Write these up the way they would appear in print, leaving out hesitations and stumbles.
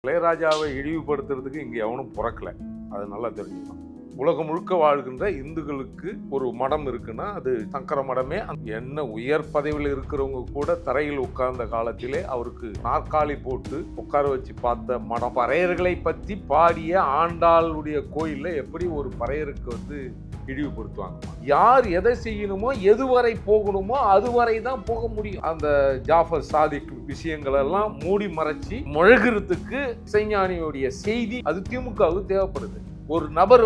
இளையராஜாவை இழிவுபடுத்துறதுக்கு இங்கே எவனும் பிறக்கல. அது நல்லா தெரிஞ்சுக்கணும். உலகம் முழுக்க வாழ்கின்ற இந்துக்களுக்கு ஒரு மடம் இருக்குன்னா அது சங்கர மடமே. என்ன உயர் பதவியில் இருக்கிறவங்க கூட தரையில் உட்கார்ந்த காலத்திலே அவருக்கு நாற்காலி போட்டு உட்கார வச்சு பார்த்த மடம். பறையர்களை பற்றி பாடிய ஆண்டாளுடைய கோயில்ல எப்படி ஒரு பறையருக்கு இழிவுபடுத்துவாங்க? யார் எதை செய்யணுமோ எதுவரை போகணுமோ அதுவரை தான் போக முடியும். அந்த ஜாஃபர் சாதிக் விஷயங்கள் எல்லாம் மூடி மறைச்சி முழகிறதுக்கு இசைஞானியுடைய செய்தி அது திமுகவுக்கு தேவைப்படுது. ஒரு நபர்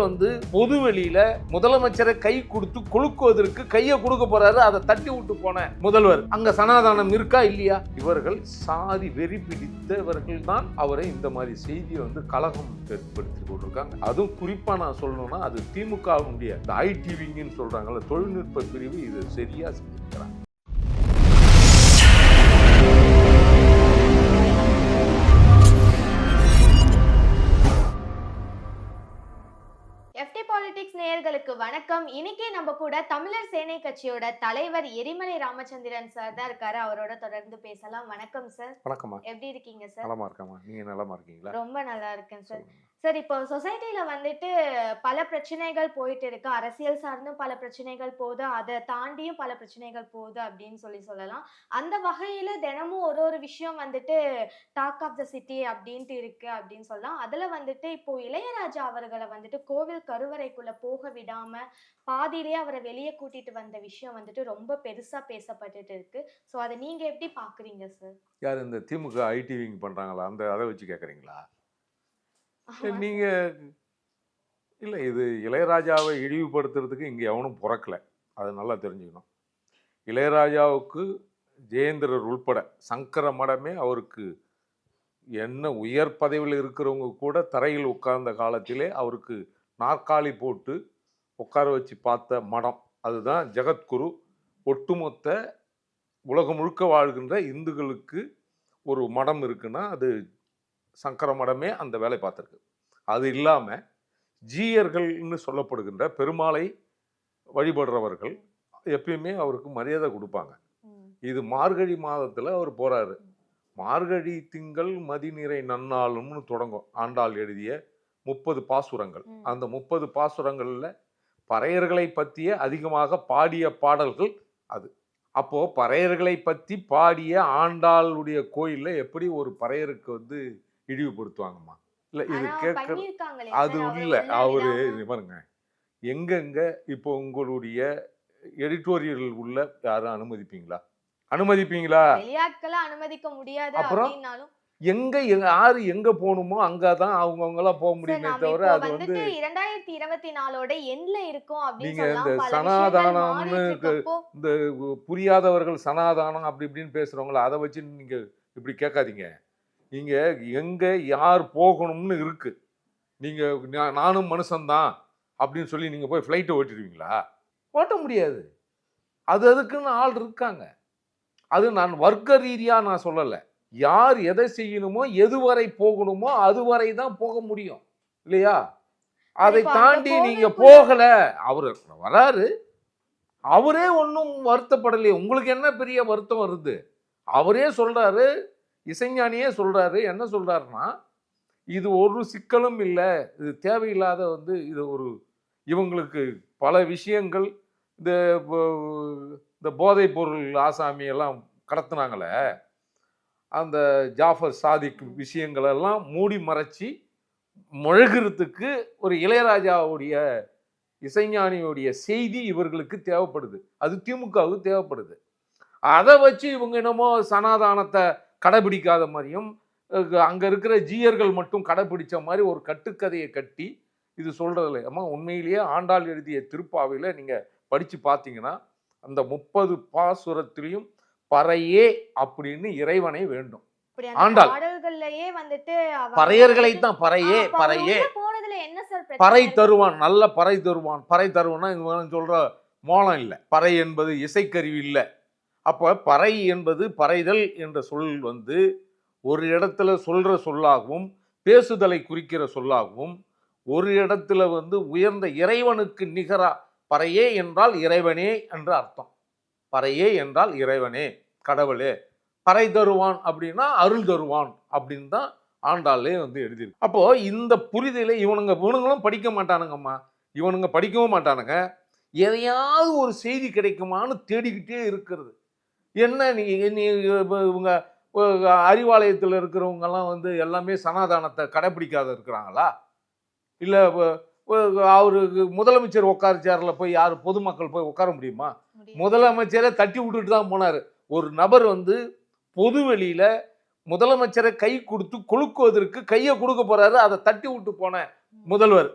பொது வெளியில முதலமைச்சரை கை கொடுத்து குலுக்குவதற்கு கையை கொடுக்க போறாரு, அதை தட்டி விட்டு போன முதல்வர் அங்க சனாதானம் இருக்கா இல்லையா? இவர்கள் சாதி வெறி பிடித்தவர்கள் தான் அவரை இந்த மாதிரி செய்தியை கலகம் ஏற்படுத்தி கொண்டிருக்காங்க. அதுவும் குறிப்பா நான் சொல்லணும்னா அது திமுகவுடைய ஐடிவிங்கன்னு சொல்றாங்கல்ல, தொழில்நுட்ப பிரிவு இது சரியா செஞ்சிருக்கிறாங்க. நேயர்களுக்கு வணக்கம். இன்னைக்கு நம்ம கூட தமிழர் சேனை கட்சியோட தலைவர் எரிமலை ராமச்சந்திரன் சார் தான் இருக்காரு. அவரோட தொடர்ந்து பேசலாம். வணக்கம் சார். வணக்கம்மா. எப்படி இருக்கீங்க சார்? நலமா இருக்கேம்மா. நீங்க நலமா இருக்கீங்களா? ரொம்ப நல்லா இருக்கேன் சார். சார், இப்போ சொசைட்டில பல பிரச்சனைகள் போயிட்டு இருக்கு. அரசியல் சார்ந்தும் பல பிரச்சனைகள் போகுது, அதை தாண்டியும் பல பிரச்சனைகள் போகுது அப்படின்னு சொல்லலாம். அந்த வகையில தினமும் ஒரு விஷயம் டாக் ஆஃப் த சிட்டி அப்படின்ட்டு இருக்கு அப்படின்னு சொல்லலாம். அதுல இப்போ இளையராஜா அவர்களை கோவில் கருவறைக்குள்ள போக விடாம பாதியிலேயே அவரை வெளியே கூட்டிட்டு வந்த விஷயம் ரொம்ப பெருசா பேசப்பட்டுட்டு இருக்கு. ஸோ அதை நீங்க எப்படி பாக்குறீங்க சார்? யார் இந்த திமுக ஐடிவிங் பண்றாங்களா? அதை வச்சு கேட்குறீங்களா? நீங்க இல்லை, இது இளையராஜாவை இழிவுபடுத்துறதுக்கு இங்கே எவனும் பிறக்கல. அது நல்லா தெரிஞ்சுக்கணும். இளையராஜாவுக்கு ஜெயேந்திரர் உள்பட சங்கர மடமே அவருக்கு என்ன உயர் பதவியில் இருக்கிறவங்க கூட தரையில் உட்கார்ந்த காலத்திலே அவருக்கு நாற்காலி போட்டு உட்கார வச்சு பார்த்த மடம். அதுதான் ஜெகத்குரு. ஒட்டுமொத்த உலகம் முழுக்க வாழ்கின்ற இந்துக்களுக்கு ஒரு மடம் இருக்குன்னா அது சங்கர மடமே அந்த வேலை பார்த்துருக்கு. அது இல்லாமல் ஜீயர்கள்னு சொல்லப்படுகின்ற பெருமாளை வழிபடுறவர்கள் எப்பயுமே அவருக்கு மரியாதை கொடுப்பாங்க. இது மார்கழி மாதத்தில் அவர் போகிறாரு. மார்கழி திங்கள் மதிநிறை நன்னாளும்னு தொடங்கும் ஆண்டாள் எழுதிய 30 பாசுரங்கள். அந்த 30 பாசுரங்களில் பறையர்களை பற்றிய அதிகமாக பாடிய பாடல்கள் அது. அப்போது பறையர்களை பற்றி பாடிய ஆண்டாளுடைய கோயிலில் எப்படி ஒரு பறையருக்கு இழிவுபடுத்துவாங்கம்மா? இல்லை, இது கேட்க அது இல்லை. அவரு பாருங்க, எங்கெங்க இப்போ உங்களுடைய எடிட்டோரியல் உள்ள யாரும் அனுமதிப்பீங்களா? அனுமதிக்க முடியாது. அப்புறம் எங்க யாரு எங்க போகணுமோ அங்கதான் அவங்கலாம் போக முடியுமே தவிர அது 2024 எண்ட்ல இருக்கும் அப்படின்னு நீங்க இந்த சனாதானம்னு இந்த புரியாதவர்கள் சனாதானம் அப்படி இப்படின்னு பேசுறவங்கள அதை வச்சு நீங்க இப்படி கேட்காதீங்க. நீங்க எங்க யார் போகணும்னு இருக்கு. நீங்க நானும் மனுஷன்தான் அப்படின்னு சொல்லி நீங்க போய் ஃப்ளைட்டை ஓட்டிடுவீங்களா? ஓட்ட முடியாது. அதுக்குன்னு ஆள் இருக்காங்க. அது நான் வர்க்க ரீதியா நான் சொல்லலை. யார் எதை செய்யணுமோ எதுவரை போகணுமோ அதுவரை தான் போக முடியும் இல்லையா? அதை தாண்டி நீங்க போகல. அவரு வராரு, அவரே ஒன்றும் வருத்தப்படலையே. உங்களுக்கு என்ன பெரிய வருத்தம் வருது? அவரே சொல்றாரு, இசைஞானியே சொல்றாரு. என்ன சொல்றாருன்னா, இது ஒரு சிக்கலும் இல்லை, இது தேவையில்லாத இது இவங்களுக்கு பல விஷயங்கள் இந்த போதைப் பொருள் ஆசாமியெல்லாம் கடத்தினாங்களே, அந்த ஜாஃபர் சாதிக் விஷயங்களெல்லாம் மூடி மறைச்சி முழகிறதுக்கு ஒரு இளையராஜாவுடைய இசைஞானியுடைய செய்தி இவர்களுக்கு தேவைப்படுது. அது திமுகவுக்கு தேவைப்படுது. அதை வச்சு இவங்க என்னமோ சனாதானத்தை கடைபிடிக்காத மாதிரியும் அங்கே இருக்கிற ஜீயர்கள் மட்டும் கடைபிடிச்ச மாதிரி ஒரு கட்டுக்கதையை கட்டி இது சொல்கிறதில்ல. அம்மா, உண்மையிலேயே ஆண்டாள் எழுதிய திருப்பாவையில் நீங்கள் படித்து பார்த்தீங்கன்னா அந்த 30 பாசுரத்திலையும் பறையே அப்படின்னு இறைவனை வேண்டும். ஆண்டாள் பறையர்களை தான் பறையே பறை தருவான், நல்ல பறை தருவான். பறை தருவான்னா இவங்க சொல்ற மோளம் இல்லை. பறை என்பது இசைக்கருவி இல்லை. அப்போ பறை என்பது பறைதல் என்ற சொல் ஒரு இடத்துல சொல்ற சொல்லாகவும் பேசுதலை குறிக்கிற சொல்லாகவும், ஒரு இடத்துல உயர்ந்த இறைவனுக்கு நிகரா பறையே என்றால் இறைவனே என்று அர்த்தம். பறையே என்றால் இறைவனே, கடவுளே. பறை தருவான் அப்படின்னா அருள் தருவான் அப்படின்னு தான் ஆண்டாளே வந்து எழுதியிருக்கு. அப்போ இந்த புரிதலை இவனுங்களும் படிக்க மாட்டானுங்கம்மா. இவனுங்க படிக்கவும் மாட்டானுங்க. எதையாவது ஒரு செய்தி கிடைக்குமான்னு தேடிக்கிட்டே இருக்கிறது. என்ன நீ நீ இவங்க அறிவாலயத்தில் இருக்கிறவங்கெல்லாம் வந்து எல்லாமே சனாதானத்தை கடைப்பிடிக்காத இருக்கிறாங்களா? இல்ல அவருக்கு முதலமைச்சர் உட்கார சேர்ல போய் யார் பொதுமக்கள் போய் உட்கார முடியுமா? முதலமைச்சரை தட்டி விட்டுட்டு தான் போனாரு. ஒரு நபர் வந்து பொது வெளியில முதலமைச்சரை கை கொடுத்து கொழுக்குவதற்கு கையை கொடுக்க போறாரு. அதை தட்டி விட்டு போன முதல்வர்.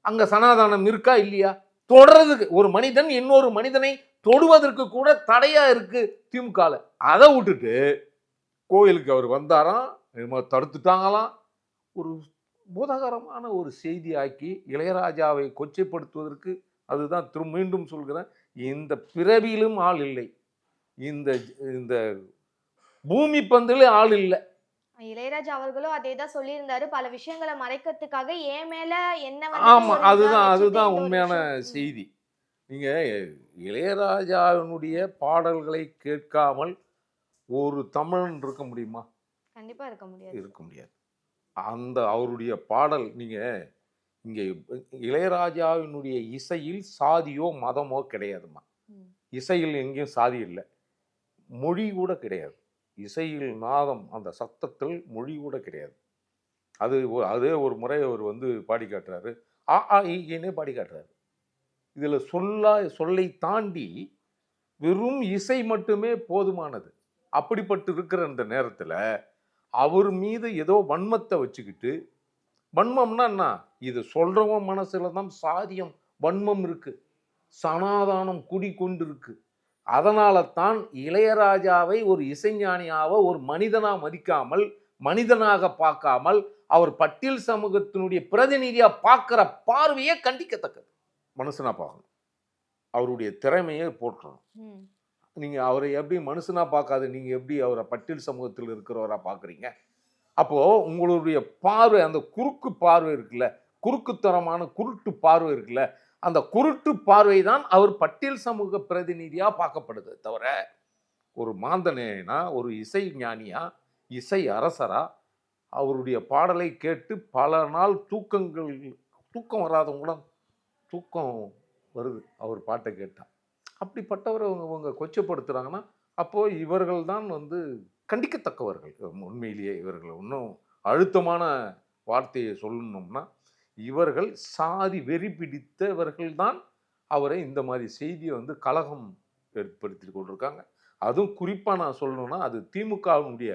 அங்க சனாதானம் இருக்கா இல்லையா? தொடர்றதுக்கு ஒரு மனிதன் இன்னொரு மனிதனை தொடுவதற்கு கூட தடையா இருக்கு திமுகல. அதை விட்டுட்டு கோயிலுக்கு அவர் வந்தாராம், தடுத்துட்டாங்களாம். ஒரு பூதாகரமான ஒரு செய்தி ஆக்கி இளையராஜாவை கொச்சைப்படுத்துவதற்கு, அதுதான் மீண்டும் சொல்கிறேன், இந்த பிறவியிலும் ஆள் இல்லை, இந்த இந்த பூமி பந்தில ஆள் இல்லை. இளையராஜா அவர்களும் அதேதான் சொல்லியிருந்தாரு. பல விஷயங்களை மறைக்கிறதுக்காக என் மேல என்ன ஆமா, அதுதான் உண்மையான செய்தி. நீங்க இளையராஜாவினுடைய பாடல்களை கேட்காமல் ஒரு தமிழன் இருக்க முடியுமா? கண்டிப்பா இருக்க முடியாது. இருக்க முடியாது. அந்த அவருடைய பாடல் நீங்க இங்க இளையராஜாவினுடைய இசையில் சாதியோ மதமோ கிடையாதுமா. இசையில் எங்கேயும் சாதி இல்லை, மொழி கூட கிடையாது. இசையில் நாதம், அந்த சத்தத்தில் மொழி கூட கிடையாது. அதே ஒரு முறை அவர் வந்து பாடி காட்டுறாரு, ஆ ஆ ஈனே பாடி காட்டுறாரு. இதுல சொல்லை தாண்டி வெறும் இசை மட்டுமே போதுமானது. அப்படிப்பட்டு இருக்கிற அந்த நேரத்துல அவர் மீது ஏதோ வன்மத்தை வச்சுக்கிட்டு, வன்மம்னா என்ன? இது சொல்றவன் மனசுல தான் சாதியம் வன்மம் இருக்கு, சனாதானம் குடிக்கொண்டு இருக்கு. அதனால தான் இளையராஜாவை ஒரு இசைஞானியாக ஒரு மனிதனா மதிக்காமல், மனிதனாக பார்க்காமல், அவர் பட்டியல் சமூகத்தினுடைய பிரதிநிதியா பார்க்கிற பார்வையே கண்டிக்கத்தக்கது. மனுஷனா பார்க்கணும், அவருடைய திறமையை போற்றணும். நீங்க அவரை எப்படி மனுஷனா பார்க்காது, நீங்க எப்படி அவரை பட்டியல் சமூகத்தில் இருக்கிறவரா பார்க்குறீங்க? அப்போ உங்களுடைய பார்வை, அந்த குறுக்கு பார்வை இருக்குல்ல, குறுக்குத்தனமான குருட்டு பார்வை இருக்குல்ல, அந்த குருட்டு பார்வை தான் அவர் பட்டியல் சமூக பிரதிநிதியா பார்க்கப்படுது தவிர, ஒரு மாந்தனேனா, ஒரு இசை ஞானியா, இசை அரசரா, அவருடைய பாடலை கேட்டு பல நாள் தூக்கம் வராதவங்களும் தூக்கம் வருது அவர் பாட்டை கேட்டா. அப்படிப்பட்டவரை அவங்க கொச்சப்படுத்துறாங்கன்னா, அப்போ இவர்கள் தான் வந்து கண்டிக்கத்தக்கவர்கள். உண்மையிலேயே இவர்கள் இன்னும் அழுத்தமான வார்த்தையை சொல்லணும்னா, இவர்கள் சாதி வெறி பிடித்தவர்கள் தான் அவரை இந்த மாதிரி செய்தியை வந்து கலகம் ஏற்படுத்தி கொண்டிருக்காங்க. அதுவும் குறிப்பாக நான் சொல்லணும்னா, அது திமுகவினுடைய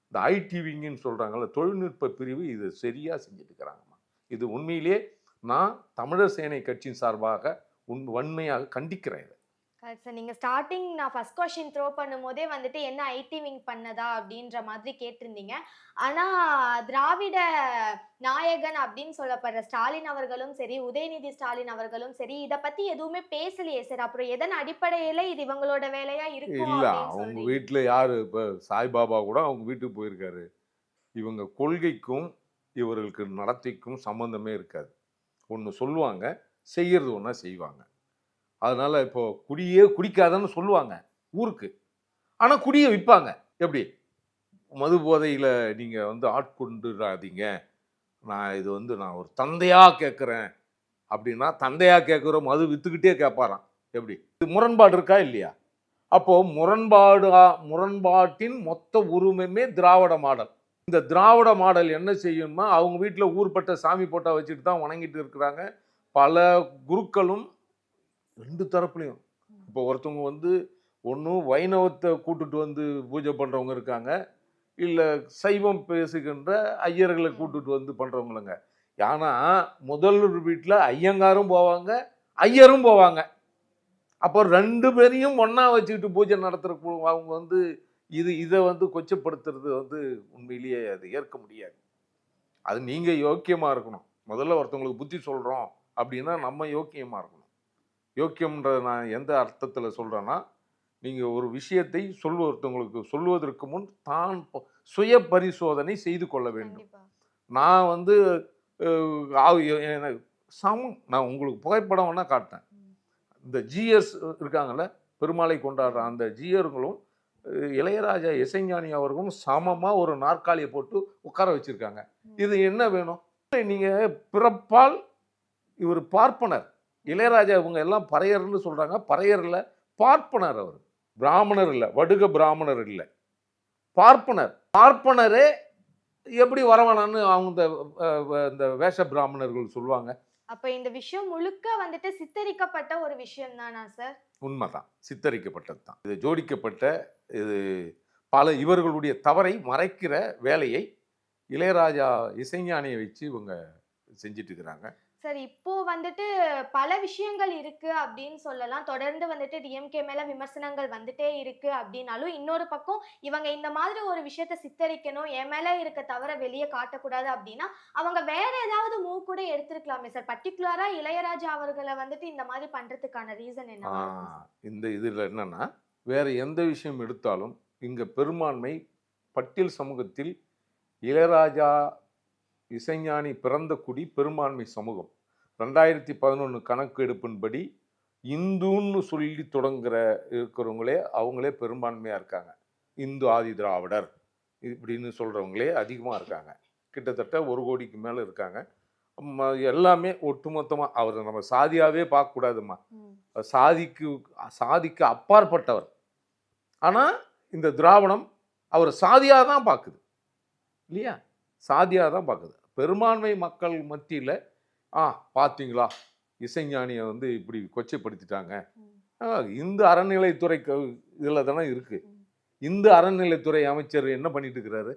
இந்த ஐடிவிங்கன்னு சொல்கிறாங்கல்ல, தொழில்நுட்ப பிரிவு இது சரியாக செஞ்சுட்டு இருக்கிறாங்கம்மா. இது உண்மையிலே நான் தமிழர் சேனை கட்சியின் சார்பாக வன்மையாக கண்டிக்கிறேன். சார், நீங்க ஸ்டார்டிங் நான் ஃபர்ஸ்ட் கொஸ்டின் த்ரோ பண்ணும்போதே வந்துட்டு என்ன ஐடி விங் பண்ணதா அப்படின்ற மாதிரி கேட்டிருந்தீங்க. ஆனா திராவிட நாயகன் அப்படின்னு சொல்லப்படுற ஸ்டாலின் அவர்களும் சரி, உதயநிதி ஸ்டாலின் அவர்களும் சரி, இத பத்தி எதுவுமே பேசலையே சார். அப்புறம் எதன் அடிப்படையில இது இவங்களோட வேலையா இருக்கும்? இல்ல, அவங்க வீட்டுல யாரு, இப்ப சாய்பாபா கூட அவங்க வீட்டுக்கு போயிருக்காரு. இவங்க கொள்கைக்கும் இவர்களுக்கு நடத்தைக்கும் சம்பந்தமே இருக்காது. ஒன்று சொல்லுவாங்க, செய்யறது ஒன்றா செய்வாங்க. அதனால இப்போ குடியே குடிக்காதன்னு சொல்லுவாங்க ஊருக்கு, ஆனா குடியை விற்பாங்க. எப்படி? மது போதையில நீங்க வந்து ஆட்கொண்டுடாதீங்க, இது வந்து நான் ஒரு தந்தையா கேட்குறேன் அப்படின்னா, தந்தையா கேட்குற மது வித்துக்கிட்டே கேட்பாராம். எப்படி? இது முரண்பாடு இருக்கா இல்லையா? அப்போ முரண்பாட்டின் மொத்த உரிமையுமே திராவிட மாடல். இந்த திராவிட மாடல் என்ன செய்யும்னா, அவங்க வீட்டில் ஊர்பட்ட சாமி போட்டா வச்சுட்டு தான் வணங்கிட்டு இருக்கிறாங்க. பல குருக்களும் ரெண்டு தரப்புலையும். இப்போ ஒருத்தவங்க வந்து ஒன்றும் வைணவத்தை கூட்டுட்டு வந்து பூஜை பண்ணுறவங்க இருக்காங்க, இல்லை சைவம் பேசுகின்ற ஐயர்களை கூட்டுட்டு வந்து பண்ணுறவங்களுங்க. ஆனால் முதல்வர் வீட்டில் ஐயங்காரும் போவாங்க, ஐயரும் போவாங்க. அப்போ ரெண்டு பேரையும் ஒன்றா வச்சுக்கிட்டு பூஜை நடத்துகிற அவங்க வந்து இதை வந்து கொச்சப்படுத்துறது வந்து உண்மையிலேயே அது ஏற்க முடியாது. அது நீங்கள் யோக்கியமாக இருக்கணும். முதல்ல ஒருத்தவங்களுக்கு புத்தி சொல்கிறோம் அப்படின்னா நம்ம யோக்கியமாக இருக்கணும். யோக்கியம்ன்றத நான் எந்த அர்த்தத்தில் சொல்கிறேன்னா, நீங்கள் ஒரு விஷயத்தை ஒருத்தவங்களுக்கு சொல்வதற்கு முன் தான் சுய பரிசோதனை செய்து கொள்ள வேண்டும். நான் வந்து நான் உங்களுக்கு புகைப்படம் வேணால் காட்டேன். இந்த ஜிஎஸ் இருக்காங்கல்ல, பெருமாளை கொண்டாடுற அந்த ஜியர்களும் இளையராஜா இசைஞானி அவர்களும் சமமாக ஒரு நாற்காலியை போட்டு உட்கார வச்சிருக்காங்க. இது என்ன வேணும்? நீங்கள் பிறப்பால் இவர் பார்ப்பனர். இளையராஜா இவங்க எல்லாம் பறையர்னு சொல்கிறாங்க. பறையரில் பார்ப்பனர் அவர். பிராமணர் இல்லை, வடுக பிராமணர் இல்லை, பார்ப்பனர். பார்ப்பனரே எப்படி வரவானான்னு அவங்க இந்த வேஷ பிராமணர்கள் சொல்லுவாங்க. அப்ப இந்த விஷயம் முழுக்க வந்துட்டு சித்தரிக்கப்பட்ட ஒரு விஷயம் தானா சார்? உண்மைதான், சித்தரிக்கப்பட்டது தான். இது ஜோடிக்கப்பட்ட, இது இவர்களுடைய தவறை மறைக்கிற வேலையை இளையராஜா இசைஞானியை வச்சு இவங்க செஞ்சுட்டு இருக்கிறாங்க. சார் இப்போ வந்துட்டு பல விஷயங்கள் இருக்கு அப்படின்னு சொல்லலாம். தொடர்ந்து வந்துட்டு டிஎம்கே மேல விமர்சனங்கள் வந்துட்டே இருக்கு அப்படின்னாலும், இன்னொரு பக்கம் இவங்க இந்த மாதிரி ஒரு விஷயத்த சித்தரிக்கணும், என் மேல இருக்க தவற வெளியே காட்டக்கூடாது அப்படின்னா, அவங்க வேற ஏதாவது மூவ் கூட எடுத்திருக்கலாமே சார். பர்டிகுலரா இளையராஜா அவர்களை வந்துட்டு இந்த மாதிரி பண்றதுக்கான ரீசன் என்ன? இந்த இதில் என்னன்னா, வேற எந்த விஷயம் எடுத்தாலும் இங்க பெரும்பான்மை பட்டியல் சமூகத்தில் இளையராஜா இசைஞானி பிறந்த குடி பெரும்பான்மை சமூகம். 2011 கணக்கு எடுப்பின்படி இந்துன்னு சொல்லி தொடங்குற இருக்கிறவங்களே அவங்களே பெரும்பான்மையாக இருக்காங்க. இந்து ஆதி திராவிடர் இப்படின்னு சொல்கிறவங்களே அதிகமாக இருக்காங்க. கிட்டத்தட்ட 1 கோடிக்கு மேலே இருக்காங்க. எல்லாமே ஒட்டுமொத்தமாக அவர் நம்ம சாதியாகவே பார்க்கக்கூடாதுமா. சாதிக்கு அப்பாற்பட்டவர். ஆனால் இந்த திராவிடம் அவர் சாதியாக தான் பார்க்குது இல்லையா? சாதியாக தான் பார்க்குது. பெரும்பான்மை மக்கள் மத்தியில் பார்த்தீங்களா இசைஞானியை வந்து இப்படி கொச்சைப்படுத்திட்டாங்க. இந்து அறநிலைத்துறை இதில் தானே இருக்கு. இந்து அறநிலைத்துறை அமைச்சர் என்ன பண்ணிட்டு இருக்கிறாரு?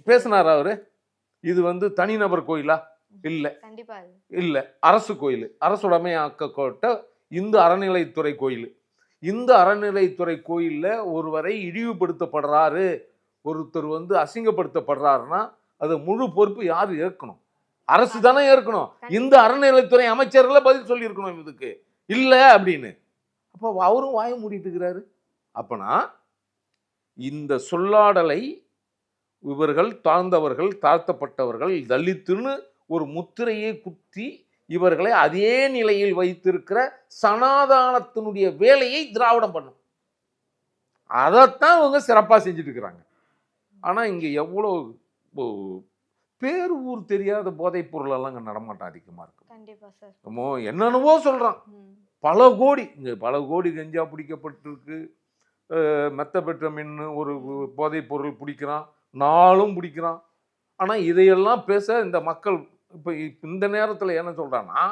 பேசினாரா அவரு? இது வந்து தனிநபர் கோயிலா? இல்லை, இல்லை, அரசு கோயில், அரசுடைமையாக்கப்பட்ட இந்து அறநிலைத்துறை கோயில். இந்து அறநிலைத்துறை கோயிலில் ஒருவரை இழிவுபடுத்தப்படுறாரு, ஒருத்தர் வந்து அசிங்கப்படுத்தப்படுறாருன்னா அது முழு பொறுப்பு யார் ஏற்கணும்? அரசு தானே ஏற்கணும். இந்த அறநிலைத்துறை அமைச்சர்களை பதில் சொல்லியிருக்கணும் இதுக்கு இல்லை அப்படின்னு. அப்போ அவரும் வாய மூடிட்டு இருக்கிறாரு. அப்பனா இந்த சொல்லாடலை இவர்கள் தாழ்ந்தவர்கள், தாழ்த்தப்பட்டவர்கள், தலித்துன்னு ஒரு முத்திரையை குத்தி இவர்களை அதே நிலையில் வைத்திருக்கிற சனாதானத்தினுடைய வேலையை திராவிடம் பண்ணும். அதைத்தான் இவங்க சிறப்பாக செஞ்சுட்டு இருக்கிறாங்க. ஆனால் இங்கே எவ்வளோ பேர் ஊர் தெரியாத போதைப் பொருளெல்லாம் இங்கே நடமாட்டம் அதிகமாக இருக்கு. கண்டிப்பாக சார். நம்ம என்னென்னவோ சொல்கிறான். பல கோடி இங்கே பல கோடி கஞ்சா பிடிக்கப்பட்டிருக்கு. மெத்தபெட்டமின் ஒரு போதைப் பொருள் பிடிக்கிறான், நாளும் பிடிக்கிறான். ஆனால் இதையெல்லாம் பேச இந்த மக்கள் இப்போ இந்த நேரத்தில் என்ன சொல்கிறான்னா,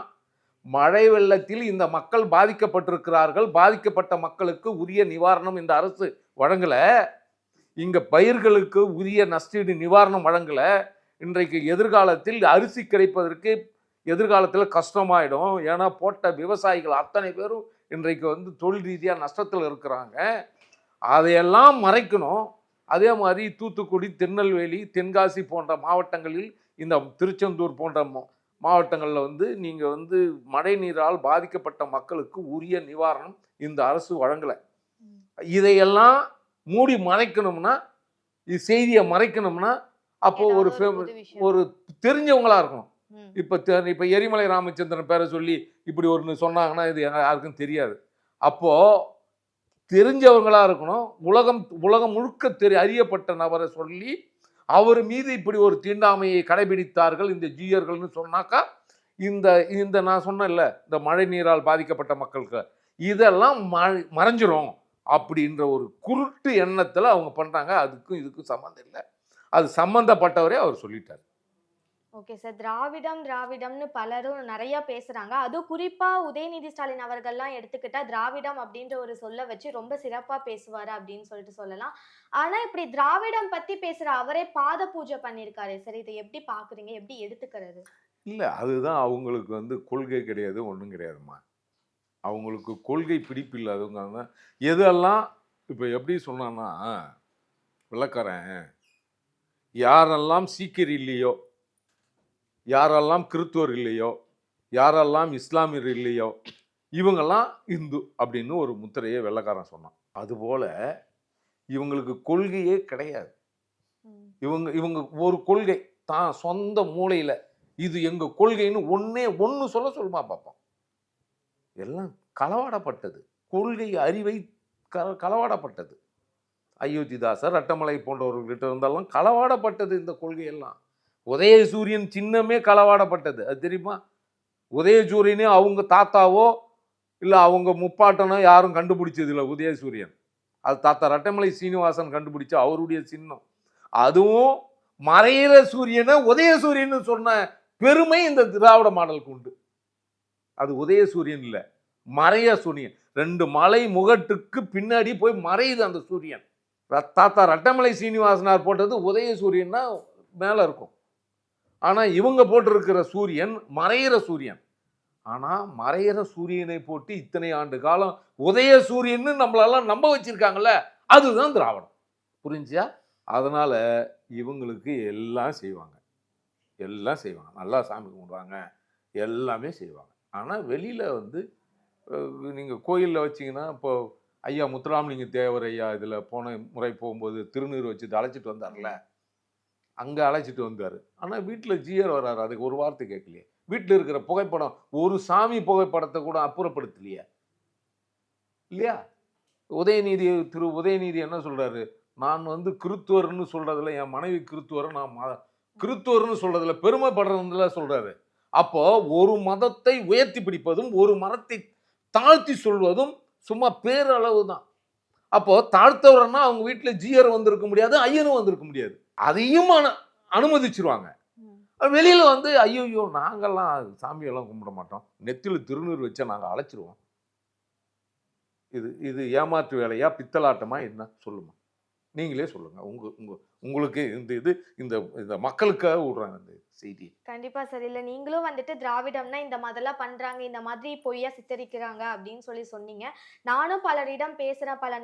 மழை வெள்ளத்தில் இந்த மக்கள் பாதிக்கப்பட்டிருக்கிறார்கள், பாதிக்கப்பட்ட மக்களுக்கு உரிய நிவாரணம் இந்த அரசு வழங்கலை, இங்கே பயிர்களுக்கு உரிய நஷ்டீடு நிவாரணம் வழங்கலை, இன்றைக்கு எதிர்காலத்தில் அரிசி கிடைப்பதற்கு எதிர்காலத்தில் கஷ்டமாயிடும். ஏன்னா போட்ட விவசாயிகள் அத்தனை பேரும் இன்றைக்கு வந்து தொழில் ரீதியாக நஷ்டத்தில் இருக்கிறாங்க. அதையெல்லாம் மறைக்கணும். அதே மாதிரி தூத்துக்குடி, திருநெல்வேலி, தென்காசி போன்ற மாவட்டங்களில், இந்த திருச்செந்தூர் போன்ற மாவட்டங்களில் வந்து நீங்கள் வந்து மழை நீரால் பாதிக்கப்பட்ட மக்களுக்கு உரிய நிவாரணம் இந்த அரசு வழங்கலை. இதையெல்லாம் மூடி மறைக்கணும்னா, இது செய்தியை மறைக்கணும்னா அப்போ ஒரு தெரிஞ்சவங்களா இருக்கணும். இப்போ எரிமலை ராமச்சந்திரன் பேரை சொல்லி இப்படி ஒன்று சொன்னாங்கன்னா இது யாருக்கும் தெரியாது. அப்போ தெரிஞ்சவங்களா இருக்கணும். உலகம் முழுக்க அறியப்பட்ட நபரை சொல்லி அவர் மீது இப்படி ஒரு தீண்டாமையை கடைபிடித்தார்கள் இந்த ஜீயர்கள்னு சொன்னாக்கா இந்த நான் சொன்னேன்ல, இந்த மழை நீரால் பாதிக்கப்பட்ட மக்களுக்கு இதெல்லாம் மறைஞ்சிரும் அப்படின்ற ஒரு குருட்டு எண்ணத்தில் அவங்க பண்ணுறாங்க. அதுக்கும் இதுக்கும் சம்மந்தம் இல்லை. அது சம்பந்தப்பட்டவரே அவர் சொல்லிட்டார். Okay sir. திராவிடம்னு பலரும் நிறைய பேசுறாங்க. அதுவும் குறிப்பா உதயநிதி ஸ்டாலின் அவர்கள்லாம் எடுத்துக்கிட்டா திராவிடம் அப்படின்ற ஒரு சொல்ல வச்சு ரொம்ப சிறப்பா பேசுவாரு அப்படின்னு சொல்லிட்டு சொல்லலாம். ஆனா இப்படி திராவிடம் பத்தி பேசுற அவரே பாத பூஜை பண்ணிருக்காரு சார். இதை எப்படி பாக்குறீங்க? எப்படி எடுத்துக்கிறது? இல்லை, அதுதான் அவங்களுக்கு வந்து கொள்கை கிடையாது, ஒன்றும் கிடையாதுமா. அவங்களுக்கு கொள்கை பிடிப்பு இல்லாதவங்க எதெல்லாம் இப்போ எப்படி சொன்னான்னா, விளக்கறேன், யாரெல்லாம் சீக்கியர் இல்லையோ, யாரெல்லாம் கிறிஸ்துவர் இல்லையோ, யாரெல்லாம் இஸ்லாமியர் இல்லையோ, இவங்கெல்லாம் இந்து அப்படின்னு ஒரு முத்திரையை வெள்ளைக்காரன் சொன்னான். அதுபோல இவங்களுக்கு கொள்கையே கிடையாது. இவங்க ஒரு கொள்கை தான் சொந்த மூளையில் இது எங்க கொள்கைன்னு ஒன்று சொல்லுமா பார்ப்போம். எல்லாம் களவாடப்பட்டது. கொள்கை அறிவை களவாடப்பட்டது. அயோத்திதாசர், ரட்டமலை போன்றவர்கள்கிட்ட இருந்தாலும் களவாடப்பட்டது இந்த கொள்கையெல்லாம். உதயசூரியன் சின்னமே களவாடப்பட்டது, அது தெரியுமா? உதயசூரியனே அவங்க தாத்தாவோ இல்லை அவங்க முப்பாட்டனோ யாரும் கண்டுபிடிச்சது இல்லை உதயசூரியன். அது தாத்தா ரட்டமலை சீனிவாசன் கண்டுபிடிச்ச அவருடைய சின்னம். அதுவும் மறையிற சூரியனை உதயசூரியன் சொன்ன பெருமை இந்த திராவிட மாடலுக்கு உண்டு. அது உதயசூரியன் இல்லை, மறைய சூரியன். 2 மலை முகட்டுக்கு பின்னாடி போய் மறையுது அந்த சூரியன். தாத்தா ரட்டமலை சீனிவாசனார் போட்டது உதயசூரியன்னா மேலே இருக்கும். ஆனால் இவங்க போட்டிருக்கிற சூரியன் மறையிற சூரியன். ஆனால் மறையிற சூரியனை போட்டு இத்தனை ஆண்டு காலம் உதய சூரியன்னு நம்மளெல்லாம் நம்ப வச்சிருக்காங்கல்ல, அதுதான் திராவிடம். புரிஞ்சா? அதனால இவங்களுக்கு எல்லாம் செய்வாங்க, எல்லாம் செய்வாங்க. நல்லா சாமி கும்பிடுவாங்க, எல்லாமே செய்வாங்க. ஆனால் வெளியில் வந்து நீங்கள் கோயிலில் வச்சிங்கன்னா, இப்போ ஐயா முத்துராமலிங்க தேவர் ஐயா இதில் போன முறை போகும்போது திருநீர் வச்சுட்டு அழைச்சிட்டு வந்தார்ல, அங்கே அழைச்சிட்டு வந்தார். ஆனால் வீட்டில் ஜிஆர் வர்றாரு, அதுக்கு ஒரு வார்த்தை கேட்கலையே. வீட்டில் இருக்கிற புகைப்படம், ஒரு சாமி புகைப்படத்தை கூட அப்புறப்படுத்தலையே இல்லையா? உதயநிதி, திரு உதயநிதி என்ன சொல்றாரு? நான் வந்து கிறித்துவர்னு சொல்றதுல, என் மனைவி கிறித்துவர், நான் கிறித்துவர்னு சொல்றதுல பெருமைப்படுறதுல சொல்றாரு. அப்போ ஒரு மதத்தை உயர்த்தி பிடிப்பதும் ஒரு மதத்தை தாழ்த்தி சொல்வதும் சும்மா பேரளவு தான். அப்போ தாழ்த்தவர்னா அவங்க வீட்டில் ஜிஆர் வந்திருக்க முடியாது, ஐயனும் வந்திருக்க முடியாது. அதையும் அனுமதிச்சிருவாங்க. வெளியில வந்து ஐயோ நாங்கெல்லாம் சாமியெல்லாம் கும்பிட மாட்டோம், நெத்தியில் திருநீர் வச்சா நாங்கள் அழைச்சிருவோம். இது ஏமாற்று வேலையா, பித்தலாட்டமா, என்ன சொல்லுமா? நீங்களே சொல்லுங்க. உங்களுக்கு இந்த மக்களுக்காக விடுறாங்க இந்த செய்தி. கண்டிப்பா சார். இல்ல நீங்களும் வந்துட்டு திராவிடம்னா இந்த மாதிரிலாம் பண்றாங்க, இந்த மாதிரி பொய்யா சித்தரிக்கிறாங்க அப்படின்னு சொன்னீங்க. நானும் பலரிடம் பேசுறேன், பல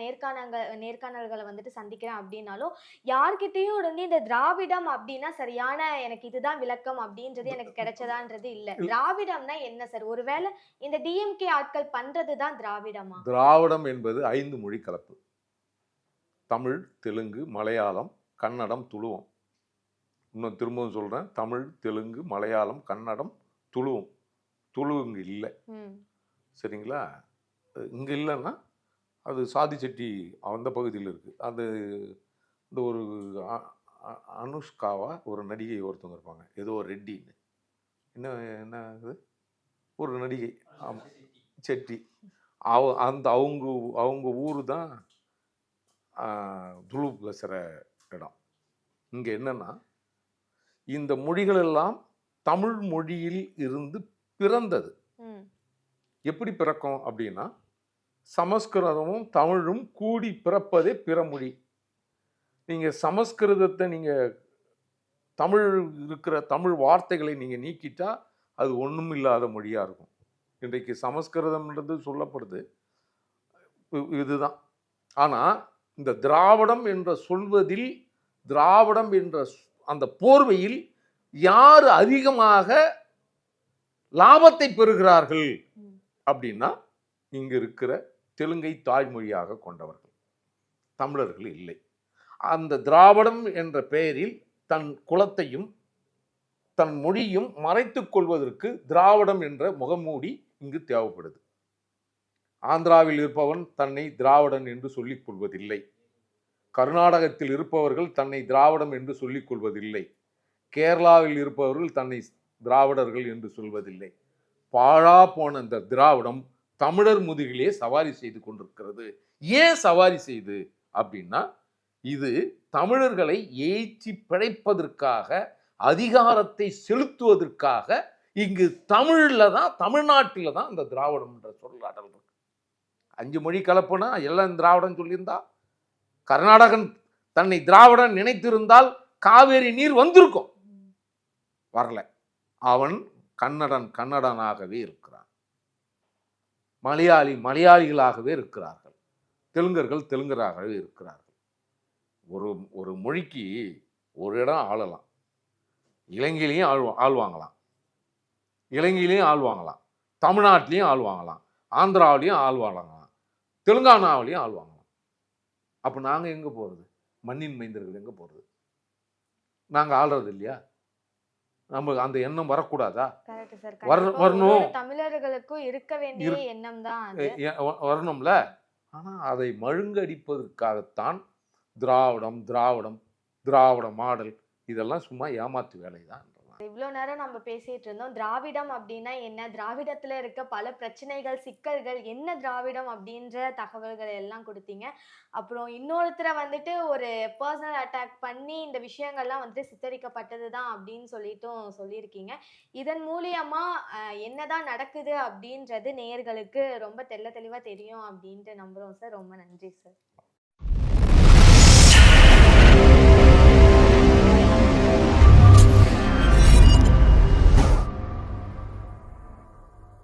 நேர்காணல்களை வந்துட்டு சந்திக்கிறேன். அப்படின்னாலும் யார்கிட்டயும் இருந்து இந்த திராவிடம் அப்படின்னா சரியான எனக்கு இதுதான் விளக்கம் அப்படின்றது எனக்கு கிடைச்சதான்றது இல்ல. திராவிடம்னா என்ன சார்? ஒருவேளை இந்த டிஎம்கே ஆட்கள் பண்றதுதான் திராவிடமா? திராவிடம் என்பது 5 மொழி கலப்பு. தமிழ், தெலுங்கு, மலையாளம், கன்னடம், துளுவம். இன்னும் திரும்பவும் சொல்றேன், தமிழ், தெலுங்கு, மலையாளம், கன்னடம், துளுவம். துளு இங்க இல்லை, சரிங்களா? இங்க இல்லைன்னா அது சாதி செட்டி அந்த பகுதியில் இருக்கு. அது இந்த ஒரு அனுஷ்காவா ஒரு நடிகை ஒருத்தவங்க இருப்பாங்க, ஏதோ ஒரு ரெட்டின்னு, என்ன என்ன இது ஒரு நடிகை, செட்டி. அவங்க ஊரு தான் துளு பேசுகிற இடம். இங்கே என்னன்னா, இந்த மொழிகள் எல்லாம் தமிழ் மொழியில் இருந்து பிறந்தது. எப்படி பிறக்கும் அப்படின்னா, சமஸ்கிருதமும் தமிழும் கூடி பிறப்பதே பிற மொழி. நீங்கள் சமஸ்கிருதத்தை நீங்கள் தமிழ் இருக்கிற தமிழ் வார்த்தைகளை நீங்கள் நீக்கிட்டா அது ஒன்றும் இல்லாத மொழியாக இருக்கும். இன்றைக்கு சமஸ்கிருதம்ன்றது சொல்லப்படுது, இதுதான். ஆனால் இந்த திராவிடம் என்ற சொல்வதில், திராவிடம் என்ற அந்த போர்வையில் யார் அதிகமாக லாபத்தை பெறுகிறார்கள் அப்படின்னா, இங்க இருக்கிற தெலுங்கை தாய்மொழியாக கொண்டவர்கள், தமிழர்கள் இல்லை. அந்த திராவிடம் என்ற பெயரில் தன் குலத்தையும் தன் மொழியும் மறைத்துக் கொள்வதற்கு திராவிடம் என்ற முகமூடி இங்கு தேவைப்படுது. ஆந்திராவில் இருப்பவன் தன்னை திராவிடன் என்று சொல்லிக் கொள்வதில்லை. கர்நாடகத்தில் இருப்பவர்கள் தன்னை திராவிடம் என்று சொல்லிக் கொள்வதில்லை. கேரளாவில் இருப்பவர்கள் தன்னை திராவிடர்கள் என்று சொல்வதில்லை. பாழா போன இந்த திராவிடம் தமிழர் முதுகிலே சவாரி செய்து கொண்டிருக்கிறது. ஏன் சவாரி செய்து அப்படின்னா, இது தமிழர்களை ஏற்றி பிழைப்பதற்காக, அதிகாரத்தை செலுத்துவதற்காக இங்கு தமிழ்ல தான், தமிழ்நாட்டில தான் இந்த திராவிடம் என்ற சொல்லாடல் இருக்கு. 5 மொழி கலப்புனா எல்லாம் திராவிடம் சொல்லியிருந்தா, கர்நாடகன் தன்னை திராவிடன் நினைத்திருந்தால் காவேரி நீர் வந்திருக்கும், வரல. அவன் கன்னடனாகவே இருக்கிறான், மலையாளிகளாகவே இருக்கிறார்கள், தெலுங்கர்கள் தெலுங்கராகவே இருக்கிறார்கள். ஒரு மொழிக்கு ஒரு இடம் ஆளலாம், இலங்கையிலையும் ஆள்வாங்கலாம், இலங்கையிலையும் ஆள்வாங்கலாம், தமிழ்நாட்டிலையும் ஆள்வாங்கலாம், ஆந்திராவிலையும் ஆள்வாங்கலாம், தெலுங்கானாவிலையும் ஆள்வாங்கலாம். அப்போ நாங்கள் எங்கே போகிறது? மண்ணின் மைந்தர்கள் எங்கே போகிறது? நாங்கள் ஆள்றது இல்லையா? நமக்கு அந்த எண்ணம் வரக்கூடாதா? வரணும். தமிழர்களுக்கும் இருக்க வேண்டிய எண்ணம் தான் வரணும்ல. ஆனால் அதை மழுங்கடிப்பதற்காகத்தான் திராவிடம் திராவிடம் திராவிட மாடல் இதெல்லாம் சும்மா ஏமாத்து வேலை தான். இவ்வளோ நேரம் நம்ம பேசிட்டு இருந்தோம். திராவிடம் அப்டின்னா என்ன? திராவிடத்துல இருக்க பல பிரச்சனைகள், சிக்கல்கள், என்ன திராவிடம் அப்டின்ற தகவல்கள எல்லாம் குடுத்தீங்க. அப்புறம் இன்னொருத்தர வந்துட்டு ஒரு பெர்சனல் அட்டாக் பண்ணி இந்த விஷயங்கள்லாம் வந்துட்டு சித்தரிக்கப்பட்டது தான் அப்டின்னு சொல்லிட்டும் சொல்லியிருக்கீங்க. இதன் மூலியமா என்னதான் நடக்குது அப்டின்றது நேயர்களுக்கு ரொம்ப தெள்ள தெளிவா தெரியும் அப்டின்ட்டு நம்புறோம் சார். ரொம்ப நன்றி சார்.